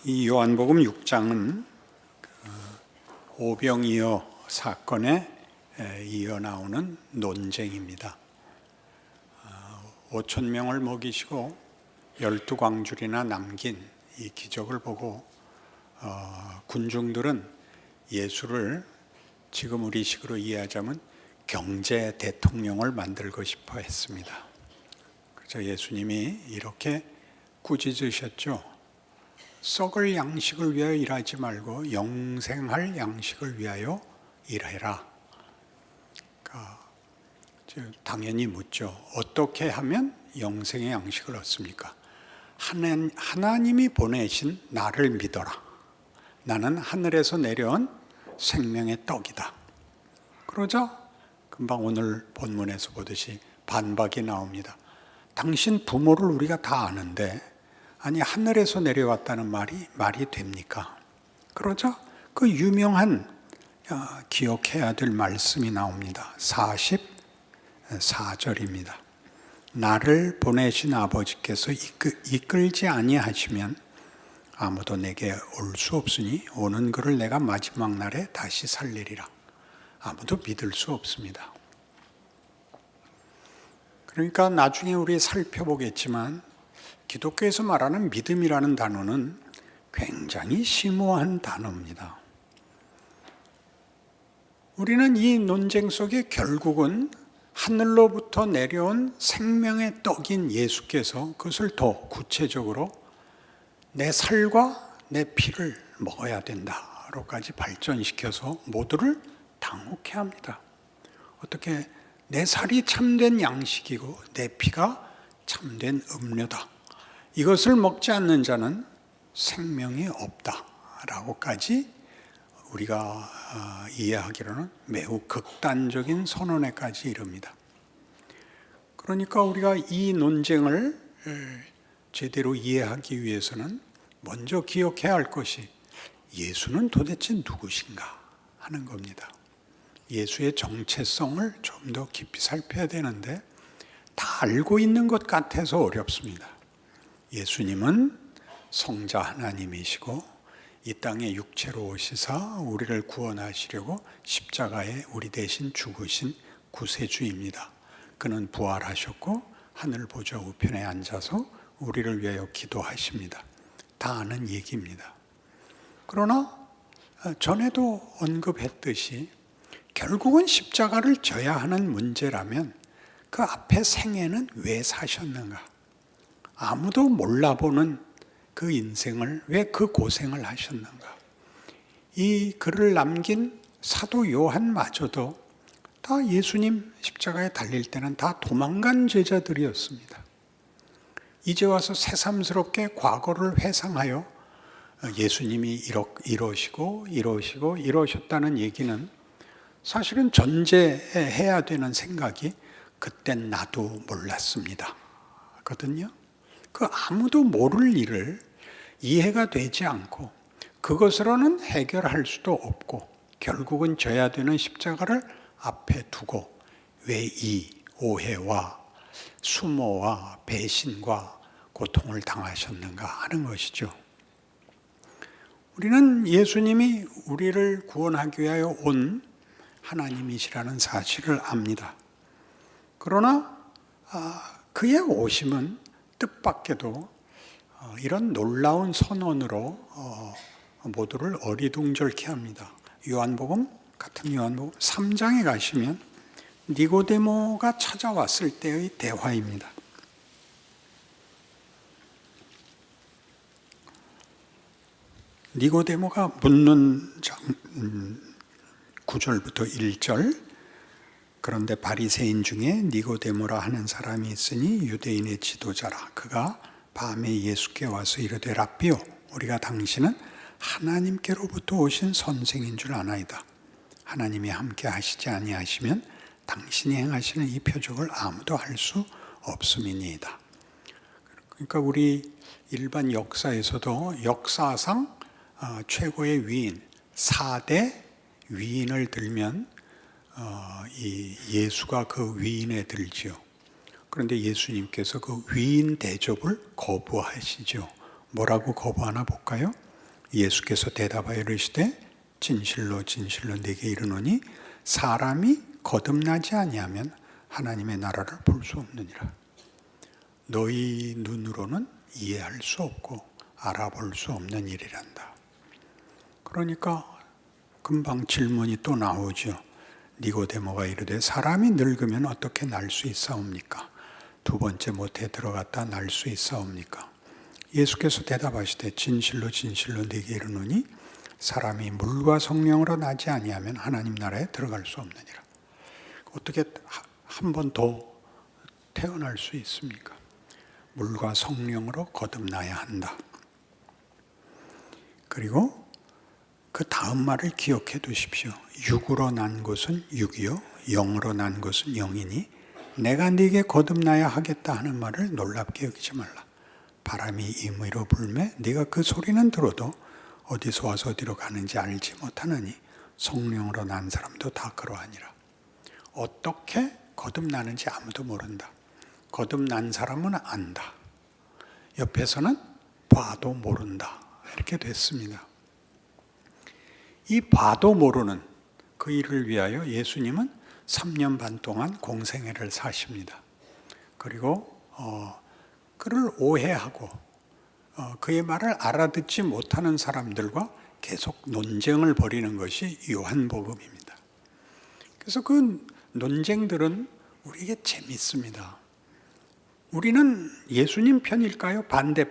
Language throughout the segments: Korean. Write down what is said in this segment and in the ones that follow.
이 요한복음 6장은 오병이어 사건에 이어 나오는 논쟁입니다. 5천 명을 먹이시고 12광줄이나 남긴 이 기적을 보고 군중들은 예수를 지금 우리 식으로 이해하자면 경제 대통령을 만들고 싶어 했습니다. 그래서 예수님이 이렇게 꾸짖으셨죠. 썩을 양식을 위하여 일하지 말고 영생할 양식을 위하여 일해라. 당연히 묻죠. 어떻게 하면 영생의 양식을 얻습니까? 하나님이 보내신 나를 믿어라. 나는 하늘에서 내려온 생명의 떡이다. 그러자 금방 오늘 본문에서 보듯이 반박이 나옵니다. 당신 부모를 우리가 다 아는데 아니 하늘에서 내려왔다는 말이 됩니까? 그러자 그 유명한 기억해야 될 말씀이 나옵니다. 44절입니다. 나를 보내신 아버지께서 이끌지 아니하시면 아무도 내게 올 수 없으니 오는 그를 내가 마지막 날에 다시 살리리라. 아무도 믿을 수 없습니다. 그러니까 나중에 우리 살펴보겠지만 기독교에서 말하는 믿음이라는 단어는 굉장히 심오한 단어입니다. 우리는 이 논쟁 속에 결국은 하늘로부터 내려온 생명의 떡인 예수께서 그것을 더 구체적으로 내 살과 내 피를 먹어야 된다로까지 발전시켜서 모두를 당혹해 합니다. 어떻게 내 살이 참된 양식이고 내 피가 참된 음료다. 이것을 먹지 않는 자는 생명이 없다라고까지 우리가 이해하기로는 매우 극단적인 선언에까지 이릅니다. 그러니까 우리가 이 논쟁을 제대로 이해하기 위해서는 먼저 기억해야 할 것이 예수는 도대체 누구신가 하는 겁니다. 예수의 정체성을 좀 더 깊이 살펴야 되는데 다 알고 있는 것 같아서 어렵습니다. 예수님은 성자 하나님이시고 이 땅에 육체로 오시사 우리를 구원하시려고 십자가에 우리 대신 죽으신 구세주입니다. 그는 부활하셨고 하늘 보좌 우편에 앉아서 우리를 위하여 기도하십니다. 다 아는 얘기입니다. 그러나 전에도 언급했듯이 결국은 십자가를 져야 하는 문제라면 그 앞에 생애는 왜 사셨는가? 아무도 몰라보는 그 인생을 왜 그 고생을 하셨는가? 이 글을 남긴 사도 요한마저도 다 예수님 십자가에 달릴 때는 다 도망간 제자들이었습니다. 이제 와서 새삼스럽게 과거를 회상하여 예수님이 이러셨다는 얘기는 사실은 전제해야 되는 생각이 그땐 나도 몰랐습니다. 거든요. 그 아무도 모를 일을 이해가 되지 않고 그것으로는 해결할 수도 없고 결국은 져야 되는 십자가를 앞에 두고 왜 이 오해와 수모와 배신과 고통을 당하셨는가 하는 것이죠. 우리는 예수님이 우리를 구원하기 위하여 온 하나님이시라는 사실을 압니다. 그러나 그의 오심은 뜻밖에도 이런 놀라운 선언으로 모두를 어리둥절케 합니다. 같은 요한복음 3장에 가시면 니고데모가 찾아왔을 때의 대화입니다. 니고데모가 묻는 9절부터 1절 그런데 바리새인 중에 니고데모라 하는 사람이 있으니 유대인의 지도자라. 그가 밤에 예수께 와서 이르되 랍비요 우리가 당신은 하나님께로부터 오신 선생인 줄 아나이다. 하나님이 함께 하시지 아니하시면 당신이 행하시는 이 표적을 아무도 할 수 없음이니이다. 그러니까 우리 일반 역사에서도 역사상 최고의 위인 4대 위인을 들면 이 예수가 그 위인에 들지요. 그런데 예수님께서 그 위인 대접을 거부하시죠. 뭐라고 거부하나 볼까요? 예수께서 대답하여 이르시되 진실로 진실로 네게 이르노니 사람이 거듭나지 아니하면 하나님의 나라를 볼 수 없느니라. 너희 눈으로는 이해할 수 없고 알아볼 수 없는 일이란다. 그러니까 금방 질문이 또 나오죠. 니고데모가 이르되 사람이 늙으면 어떻게 날 수 있사옵니까? 두 번째 모태에 들어갔다 날 수 있사옵니까? 예수께서 대답하시되 진실로 진실로 네게 이르노니 사람이 물과 성령으로 나지 아니하면 하나님 나라에 들어갈 수 없느니라. 어떻게 한 번 더 태어날 수 있습니까? 물과 성령으로 거듭나야 한다. 그리고 그 다음 말을 기억해 두십시오. 육으로 난 것은 육이요 영으로 난 것은 영이니 내가 네게 거듭나야 하겠다 하는 말을 놀랍게 여기지 말라. 바람이 임의로 불매 네가 그 소리는 들어도 어디서 와서 어디로 가는지 알지 못하느니 성령으로 난 사람도 다 그러하니라. 어떻게 거듭나는지 아무도 모른다. 거듭난 사람은 안다. 옆에서는 봐도 모른다. 이렇게 됐습니다. 이 봐도 모르는 그 일을 위하여 예수님은 3년 반 동안 공생애를 사십니다. 그리고 그를 오해하고 그의 말을 알아듣지 못하는 사람들과 계속 논쟁을 벌이는 것이 요한복음입니다. 그래서 그 논쟁들은 우리에게 재밌습니다. 우리는 예수님 편일까요? 반대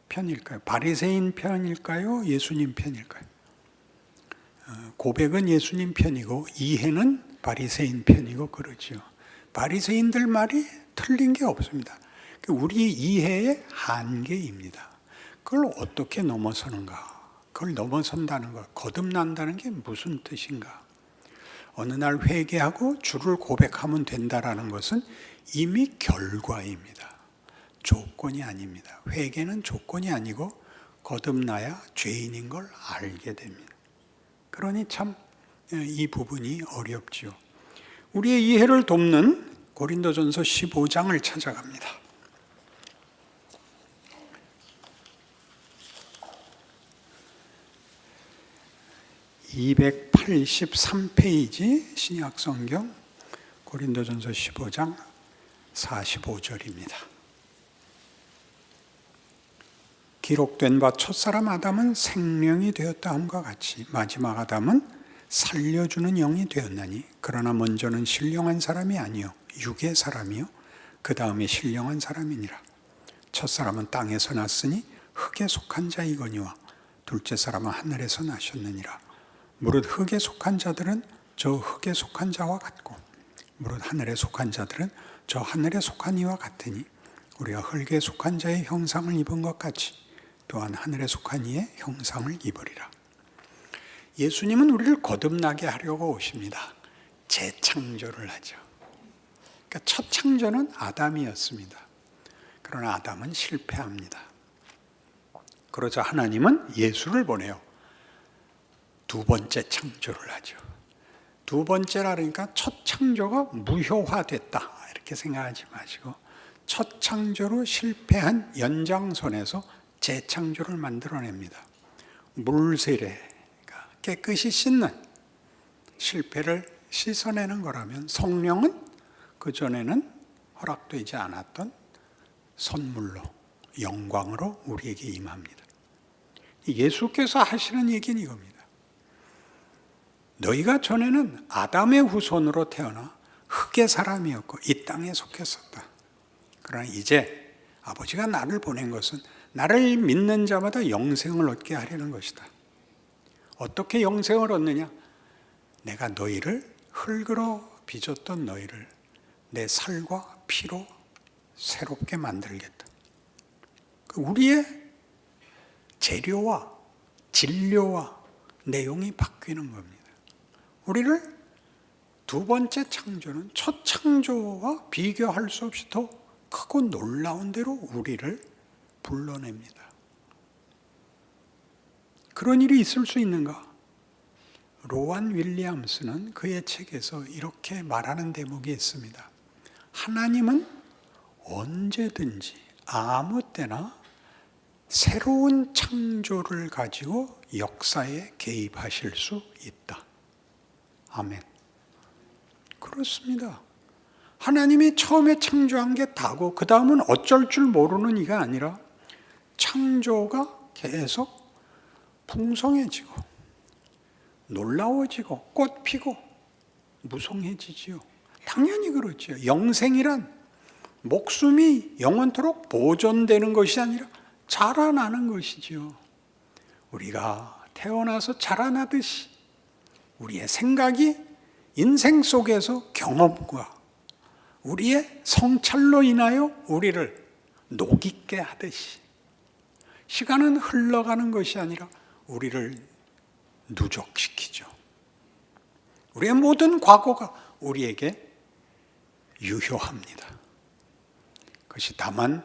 편일까요? 바리새인 편일까요? 예수님 편일까요? 고백은 예수님 편이고 이해는 바리새인 편이고 그러죠. 바리새인들 말이 틀린 게 없습니다. 우리 이해의 한계입니다. 그걸 어떻게 넘어서는가? 그걸 넘어선다는 것, 거듭난다는 게 무슨 뜻인가? 어느 날 회개하고 주를 고백하면 된다라는 것은 이미 결과입니다. 조건이 아닙니다. 회개는 조건이 아니고 거듭나야 죄인인 걸 알게 됩니다. 그러니 참 이 부분이 어렵죠. 우리의 이해를 돕는 고린도전서 15장을 찾아갑니다. 283페이지 신약성경 고린도전서 15장 45절입니다. 기록된 바 첫사람 아담은 생명이 되었다 함과 같이 마지막 아담은 살려주는 영이 되었나니 그러나 먼저는 신령한 사람이 아니요 육의 사람이요 그 다음에 신령한 사람이니라. 첫사람은 땅에서 났으니 흙에 속한 자이거니와 둘째 사람은 하늘에서 나셨느니라. 무릇 흙에 속한 자들은 저 흙에 속한 자와 같고 무릇 하늘에 속한 자들은 저 하늘에 속한 이와 같으니 우리가 흙에 속한 자의 형상을 입은 것 같이 또한 하늘에 속한 이의 형상을 입으리라. 예수님은 우리를 거듭나게 하려고 오십니다. 재창조를 하죠. 그러니까 첫 창조는 아담이었습니다. 그러나 아담은 실패합니다. 그러자 하나님은 예수를 보내요. 두 번째 창조를 하죠. 두 번째라 그러니까 첫 창조가 무효화됐다 이렇게 생각하지 마시고 첫 창조로 실패한 연장선에서 재창조를 만들어냅니다. 물세례, 깨끗이 씻는 실패를 씻어내는 거라면 성령은 그전에는 허락되지 않았던 선물로 영광으로 우리에게 임합니다. 예수께서 하시는 얘기는 이겁니다. 너희가 전에는 아담의 후손으로 태어나 흙의 사람이었고 이 땅에 속했었다. 그러나 이제 아버지가 나를 보낸 것은 나를 믿는 자마다 영생을 얻게 하려는 것이다. 어떻게 영생을 얻느냐? 내가 너희를 흙으로 빚었던 너희를 내 살과 피로 새롭게 만들겠다. 우리의 재료와 진료와 내용이 바뀌는 겁니다. 우리를 두 번째 창조는 첫 창조와 비교할 수 없이 더 크고 놀라운 대로 우리를 불러냅니다. 그런 일이 있을 수 있는가? 로완 윌리엄스는 그의 책에서 이렇게 말하는 대목이 있습니다. 하나님은 언제든지 아무 때나 새로운 창조를 가지고 역사에 개입하실 수 있다. 아멘. 그렇습니다. 하나님이 처음에 창조한 게 다고 그 다음은 어쩔 줄 모르는 이가 아니라 창조가 계속 풍성해지고 놀라워지고 꽃 피고 무성해지지요. 당연히 그렇죠. 영생이란 목숨이 영원토록 보존되는 것이 아니라 자라나는 것이지요. 우리가 태어나서 자라나듯이 우리의 생각이 인생 속에서 경험과 우리의 성찰로 인하여 우리를 녹있게 하듯이 시간은 흘러가는 것이 아니라 우리를 누적시키죠. 우리의 모든 과거가 우리에게 유효합니다. 그것이 다만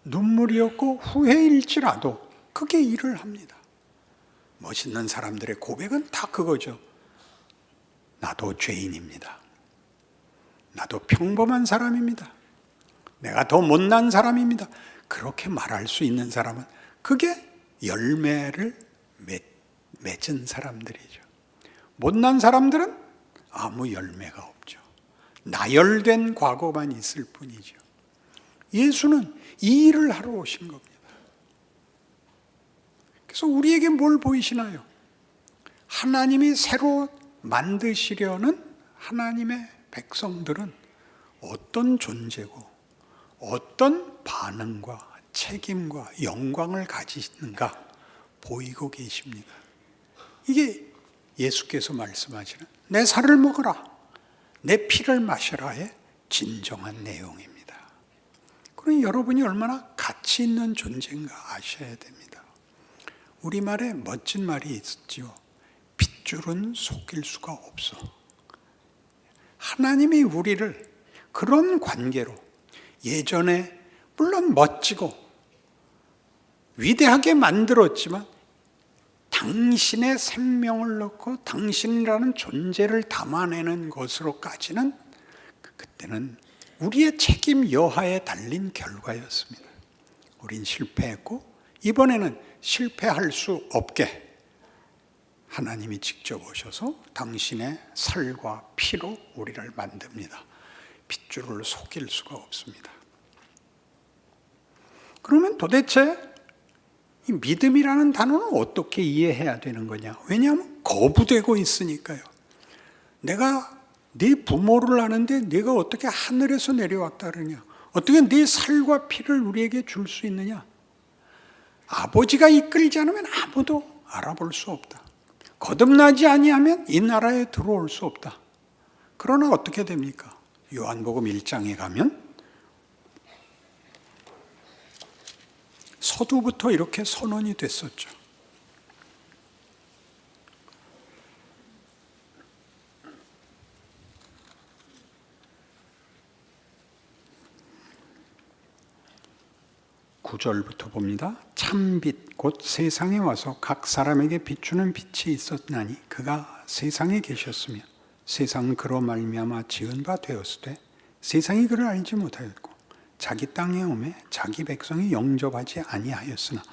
눈물이었고 후회일지라도 그게 일을 합니다. 멋있는 사람들의 고백은 다 그거죠. 나도 죄인입니다. 나도 평범한 사람입니다. 내가 더 못난 사람입니다. 그렇게 말할 수 있는 사람은 그게 열매를 맺은 사람들이죠. 못난 사람들은 아무 열매가 없죠. 나열된 과거만 있을 뿐이죠. 예수는 이 일을 하러 오신 겁니다. 그래서 우리에게 뭘 보이시나요? 하나님이 새로 만드시려는 하나님의 백성들은 어떤 존재고 어떤 반응과 책임과 영광을 가지는가 보이고 계십니다. 이게 예수께서 말씀하시는 내 살을 먹어라, 내 피를 마셔라의 진정한 내용입니다. 그러니 여러분이 얼마나 가치 있는 존재인가 아셔야 됩니다. 우리말에 멋진 말이 있었지요. 핏줄은 속일 수가 없어. 하나님이 우리를 그런 관계로 예전에 물론 멋지고 위대하게 만들었지만 당신의 생명을 넣고 당신이라는 존재를 담아내는 것으로까지는 그때는 우리의 책임 여하에 달린 결과였습니다. 우린 실패했고 이번에는 실패할 수 없게 하나님이 직접 오셔서 당신의 살과 피로 우리를 만듭니다. 핏줄을 속일 수가 없습니다. 그러면 도대체 이 믿음이라는 단어는 어떻게 이해해야 되는 거냐? 왜냐하면 거부되고 있으니까요. 내가 네 부모를 아는데 네가 어떻게 하늘에서 내려왔다 그러냐? 어떻게 네 살과 피를 우리에게 줄 수 있느냐? 아버지가 이끌지 않으면 아무도 알아볼 수 없다. 거듭나지 아니하면 이 나라에 들어올 수 없다. 그러나 어떻게 됩니까? 요한복음 1장에 가면 서두부터 이렇게 선언이 됐었죠. (9절부터) 봅니다. 참빛 곧 세상에 와서 각 사람에게 비추는 빛이 있었나니 그가 세상에 계셨으며 세상은 그로 말미암아 지은 바 되었으되 세상이 그를 알지 못하였고 자기 땅에 오매 자기 백성이 영접하지 아니하였으나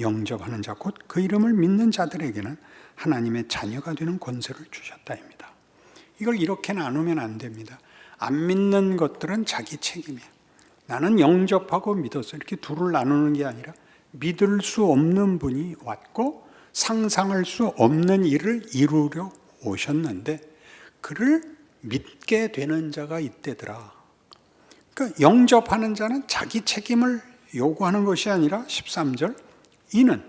영접하는 자 곧 그 이름을 믿는 자들에게는 하나님의 자녀가 되는 권세를 주셨다입니다. 이걸 이렇게 나누면 안 됩니다. 안 믿는 것들은 자기 책임이에요. 나는 영접하고 믿었어. 이렇게 둘을 나누는 게 아니라 믿을 수 없는 분이 왔고 상상할 수 없는 일을 이루려 오셨는데 그를 믿게 되는 자가 이때더라. 그러니까 영접하는 자는 자기 책임을 요구하는 것이 아니라 13절 이는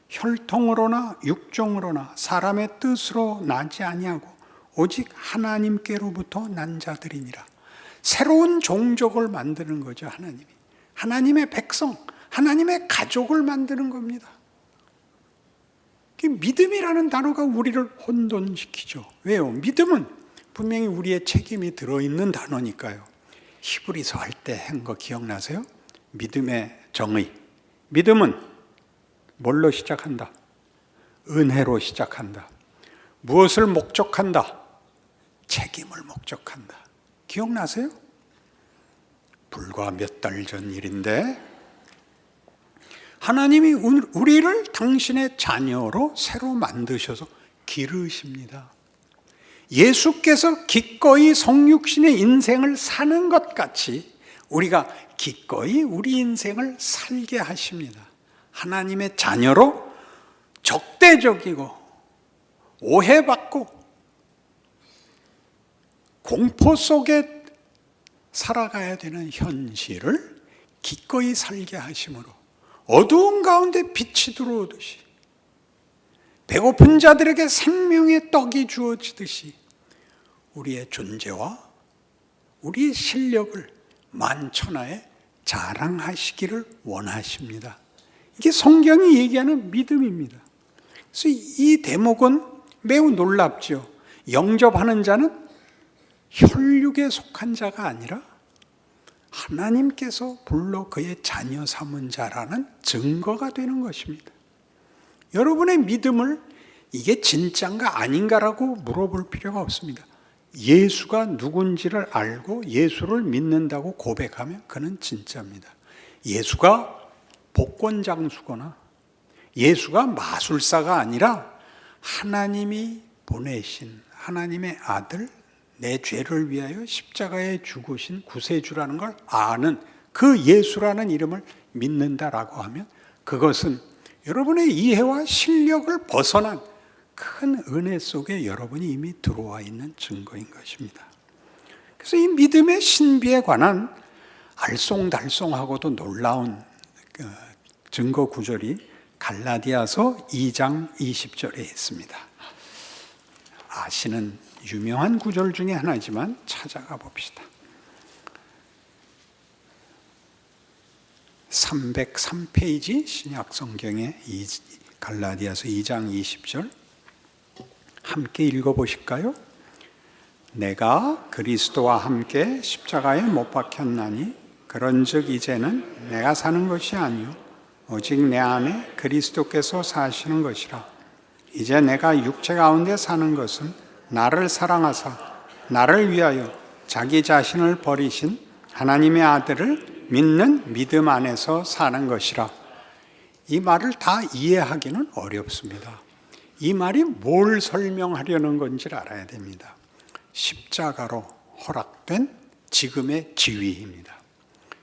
혈통으로나 육종으로나 사람의 뜻으로 나지 아니하고 오직 하나님께로부터 난 자들이니라. 새로운 종족을 만드는 거죠. 하나님이. 하나님의 백성, 하나님의 가족을 만드는 겁니다. 믿음이라는 단어가 우리를 혼돈시키죠. 왜요? 믿음은 분명히 우리의 책임이 들어있는 단어니까요. 히브리서 할 때 한 거 기억나세요? 믿음의 정의. 믿음은 뭘로 시작한다? 은혜로 시작한다. 무엇을 목적한다? 책임을 목적한다. 기억나세요? 불과 몇 달 전 일인데 하나님이 우리를 당신의 자녀로 새로 만드셔서 기르십니다. 예수께서 기꺼이 성육신의 인생을 사는 것 같이 우리가 기꺼이 우리 인생을 살게 하십니다. 하나님의 자녀로 적대적이고 오해받고 공포 속에 살아가야 되는 현실을 기꺼이 살게 하심으로 어두운 가운데 빛이 들어오듯이 배고픈 자들에게 생명의 떡이 주어지듯이 우리의 존재와 우리의 실력을 만천하에 자랑하시기를 원하십니다. 이게 성경이 얘기하는 믿음입니다. 그래서 이 대목은 매우 놀랍죠. 영접하는 자는 혈육에 속한 자가 아니라 하나님께서 불러 그의 자녀 삼은 자라는 증거가 되는 것입니다. 여러분의 믿음을 이게 진짜인가 아닌가라고 물어볼 필요가 없습니다. 예수가 누군지를 알고 예수를 믿는다고 고백하면 그는 진짜입니다. 예수가 복권장수거나 예수가 마술사가 아니라 하나님이 보내신 하나님의 아들, 내 죄를 위하여 십자가에 죽으신 구세주라는 걸 아는 그 예수라는 이름을 믿는다라고 하면 그것은 여러분의 이해와 실력을 벗어난 큰 은혜 속에 여러분이 이미 들어와 있는 증거인 것입니다. 그래서 이 믿음의 신비에 관한 알쏭달쏭하고도 놀라운 증거 구절이 갈라디아서 2장 20절에 있습니다. 아시는 유명한 구절 중에 하나지만 찾아가 봅시다. 303페이지 신약 성경의 갈라디아서 2장 20절 함께 읽어보실까요? 내가 그리스도와 함께 십자가에 못 박혔나니 그런즉 이제는 내가 사는 것이 아니요 오직 내 안에 그리스도께서 사시는 것이라. 이제 내가 육체 가운데 사는 것은 나를 사랑하사 나를 위하여 자기 자신을 버리신 하나님의 아들을 믿는 믿음 안에서 사는 것이라. 이 말을 다 이해하기는 어렵습니다. 이 말이 뭘 설명하려는 건지를 알아야 됩니다. 십자가로 허락된 지금의 지위입니다.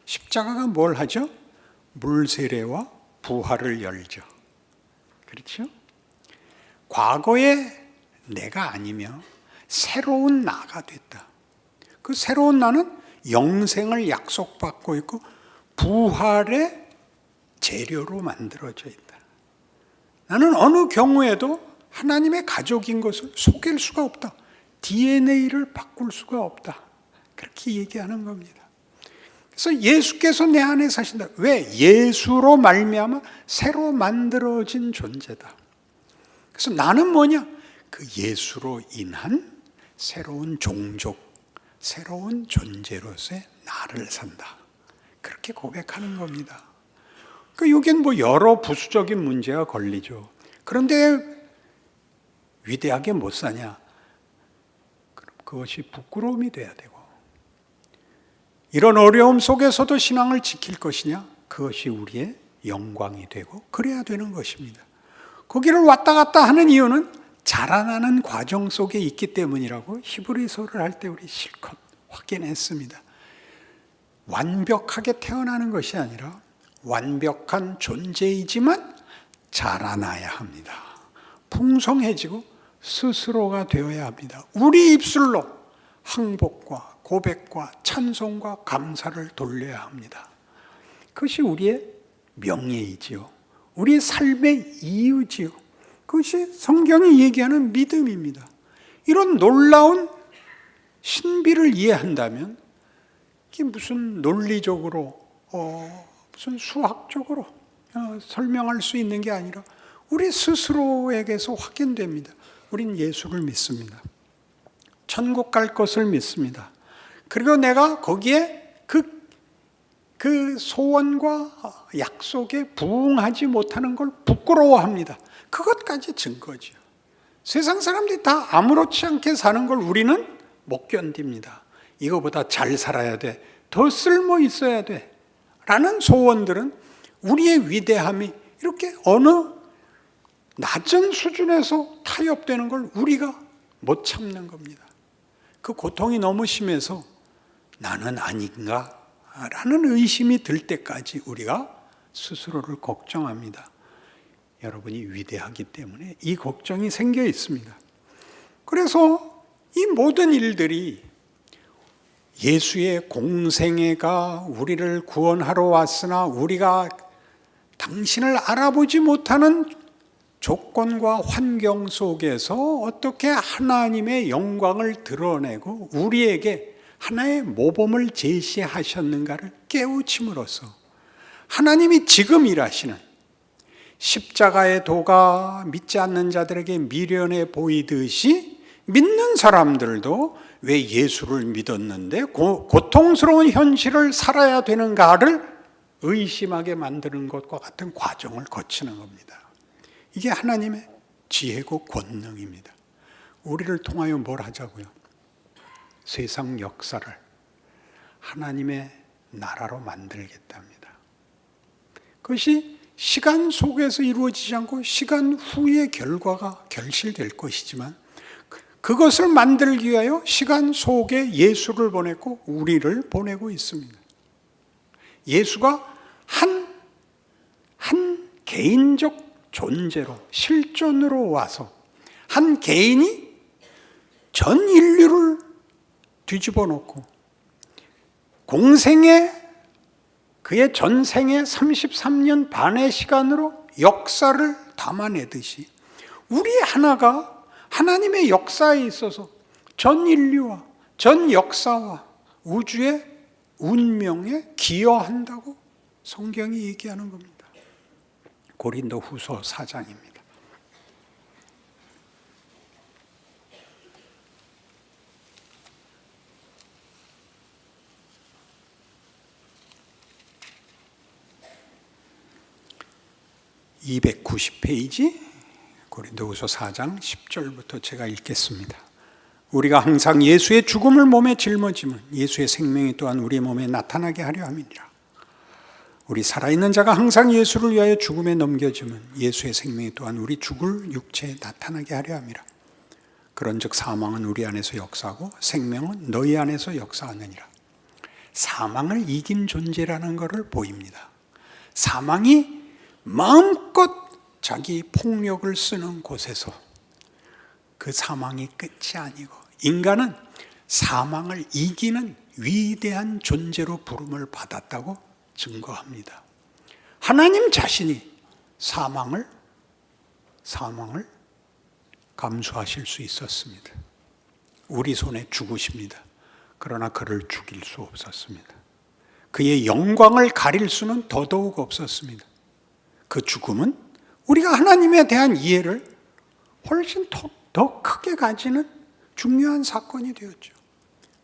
십자가가 뭘 하죠? 물세례와 부활을 열죠. 그렇죠? 과거에 내가 아니며 새로운 나가 됐다. 그 새로운 나는 영생을 약속받고 있고 부활의 재료로 만들어져 있다. 나는 어느 경우에도 하나님의 가족인 것을 속일 수가 없다. DNA를 바꿀 수가 없다. 그렇게 얘기하는 겁니다. 그래서 예수께서 내 안에 사신다. 왜? 예수로 말미암아 새로 만들어진 존재다. 그래서 나는 뭐냐? 그 예수로 인한 새로운 종족, 새로운 존재로서의 나를 산다. 그렇게 고백하는 겁니다. 그러니까 여긴 뭐 여러 부수적인 문제가 걸리죠. 그런데 위대하게 못 사냐? 그것이 부끄러움이 돼야 되고, 이런 어려움 속에서도 신앙을 지킬 것이냐? 그것이 우리의 영광이 되고 그래야 되는 것입니다. 거기를 왔다 갔다 하는 이유는 자라나는 과정 속에 있기 때문이라고 히브리서를 할 때 우리 실컷 확인했습니다. 완벽하게 태어나는 것이 아니라 완벽한 존재이지만 자라나야 합니다. 풍성해지고 스스로가 되어야 합니다. 우리 입술로 항복과 고백과 찬송과 감사를 돌려야 합니다. 그것이 우리의 명예이지요. 우리의 삶의 이유지요. 그것이 성경이 얘기하는 믿음입니다. 이런 놀라운 신비를 이해한다면 이게 무슨 논리적으로 무슨 수학적으로 설명할 수 있는 게 아니라 우리 스스로에게서 확인됩니다. 우린 예수를 믿습니다. 천국 갈 것을 믿습니다. 그리고 내가 거기에 그 소원과 약속에 부응하지 못하는 걸 부끄러워합니다. 그것까지 증거죠. 세상 사람들이 다 아무렇지 않게 사는 걸 우리는 못 견딥니다. 이거보다 잘 살아야 돼. 더 쓸모 있어야 돼. 라는 소원들은 우리의 위대함이 이렇게 어느 낮은 수준에서 타협되는 걸 우리가 못 참는 겁니다. 그 고통이 너무 심해서 나는 아닌가? 라는 의심이 들 때까지 우리가 스스로를 걱정합니다. 여러분이 위대하기 때문에 이 걱정이 생겨 있습니다. 그래서 이 모든 일들이 예수의 공생애가 우리를 구원하러 왔으나 우리가 당신을 알아보지 못하는 조건과 환경 속에서 어떻게 하나님의 영광을 드러내고 우리에게 하나의 모범을 제시하셨는가를 깨우침으로써 하나님이 지금 일하시는 십자가의 도가 믿지 않는 자들에게 미련해 보이듯이 믿는 사람들도 왜 예수를 믿었는데 고통스러운 현실을 살아야 되는가를 의심하게 만드는 것과 같은 과정을 거치는 겁니다. 이게 하나님의 지혜고 권능입니다. 우리를 통하여 뭘 하자고요? 세상 역사를 하나님의 나라로 만들겠답니다. 그것이 시간 속에서 이루어지지 않고 시간 후의 결과가 결실될 것이지만 그것을 만들기 위하여 시간 속에 예수를 보냈고 우리를 보내고 있습니다. 예수가 한 개인적 존재로 실존으로 와서 한 개인이 전 인류를 뒤집어 놓고 그의 전생의 33년 반의 시간으로 역사를 담아내듯이 우리 하나가 하나님의 역사에 있어서 전 인류와 전 역사와 우주의 운명에 기여한다고 성경이 얘기하는 겁니다. 고린도후서 4장입니다. (290페이지) 고린도후서 4장 10절부터 제가 읽겠습니다. 우리가 항상 예수의 죽음을 몸에 짊어지면 예수의 생명이 또한 우리의 몸에 나타나게 하려 함이니라. 우리 살아있는 자가 항상 예수를 위하여 죽음에 넘겨지면 예수의 생명이 또한 우리 죽을 육체에 나타나게 하려 함이라. 그런즉 사망은 우리 안에서 역사하고 생명은 너희 안에서 역사하느니라. 사망을 이긴 존재라는 것을 보입니다. 사망이 마음껏 자기 폭력을 쓰는 곳에서 그 사망이 끝이 아니고 인간은 사망을 이기는 위대한 존재로 부름을 받았다고 증거합니다. 하나님 자신이 사망을 감수하실 수 있었습니다. 우리 손에 죽으십니다. 그러나 그를 죽일 수 없었습니다. 그의 영광을 가릴 수는 더더욱 없었습니다. 그 죽음은 우리가 하나님에 대한 이해를 훨씬 더 크게 가지는 중요한 사건이 되었죠.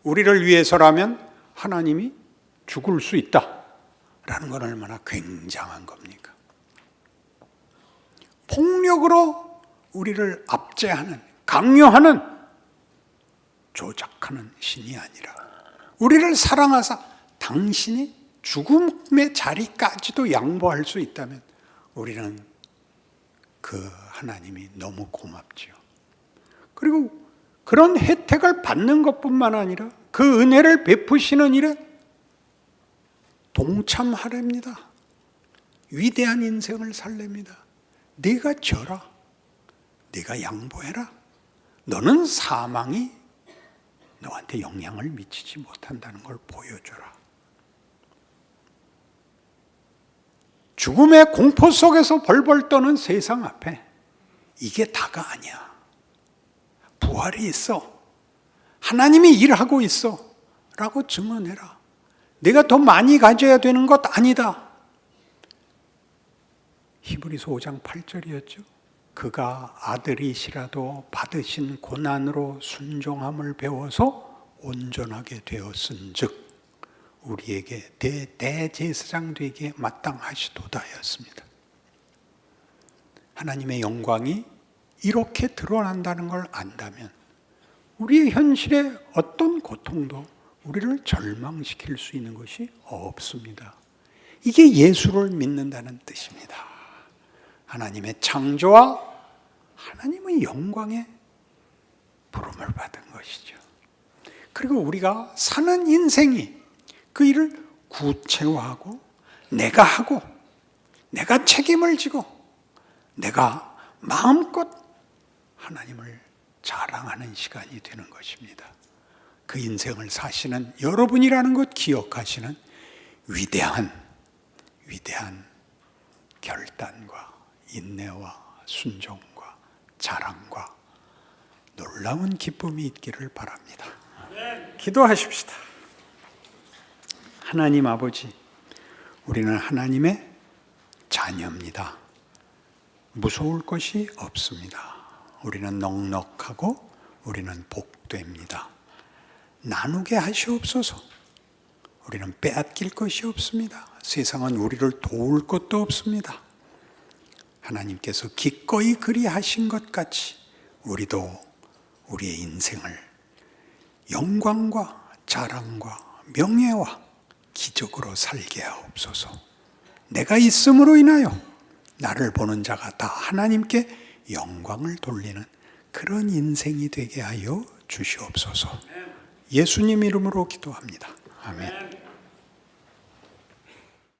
우리를 위해서라면 하나님이 죽을 수 있다라는 건 얼마나 굉장한 겁니까? 폭력으로 우리를 압제하는, 강요하는, 조작하는 신이 아니라 우리를 사랑하사 당신이 죽음의 자리까지도 양보할 수 있다면 우리는 그 하나님이 너무 고맙지요. 그리고 그런 혜택을 받는 것뿐만 아니라 그 은혜를 베푸시는 일에 동참하렵니다. 위대한 인생을 살렵니다. 네가 져라. 네가 양보해라. 너는 사망이 너한테 영향을 미치지 못한다는 걸 보여줘라. 죽음의 공포 속에서 벌벌 떠는 세상 앞에 이게 다가 아니야. 부활이 있어. 하나님이 일하고 있어. 라고 증언해라. 내가 더 많이 가져야 되는 것 아니다. 히브리서 5장 8절이었죠. 그가 아들이시라도 받으신 고난으로 순종함을 배워서 온전하게 되었은 즉 우리에게 대제사장 되기에 마땅하시도다 였습니다. 하나님의 영광이 이렇게 드러난다는 걸 안다면 우리의 현실의 어떤 고통도 우리를 절망시킬 수 있는 것이 없습니다. 이게 예수를 믿는다는 뜻입니다. 하나님의 창조와 하나님의 영광에 부름을 받은 것이죠. 그리고 우리가 사는 인생이 그 일을 구체화하고 내가 하고 내가 책임을 지고 내가 마음껏 하나님을 자랑하는 시간이 되는 것입니다. 그 인생을 사시는 여러분이라는 것 기억하시는 위대한 결단과 인내와 순종과 자랑과 놀라운 기쁨이 있기를 바랍니다. 기도하십시다. 하나님 아버지, 우리는 하나님의 자녀입니다. 무서울 것이 없습니다. 우리는 넉넉하고 우리는 복됩니다. 나누게 하시옵소서. 우리는 빼앗길 것이 없습니다. 세상은 우리를 도울 것도 없습니다. 하나님께서 기꺼이 그리하신 것 같이 우리도 우리의 인생을 영광과 자랑과 명예와 기적으로 살게 하옵소서. 내가 있음으로 인하여 나를 보는 자가 다 하나님께 영광을 돌리는 그런 인생이 되게 하여 주시옵소서. 예수님 이름으로 기도합니다. 아멘.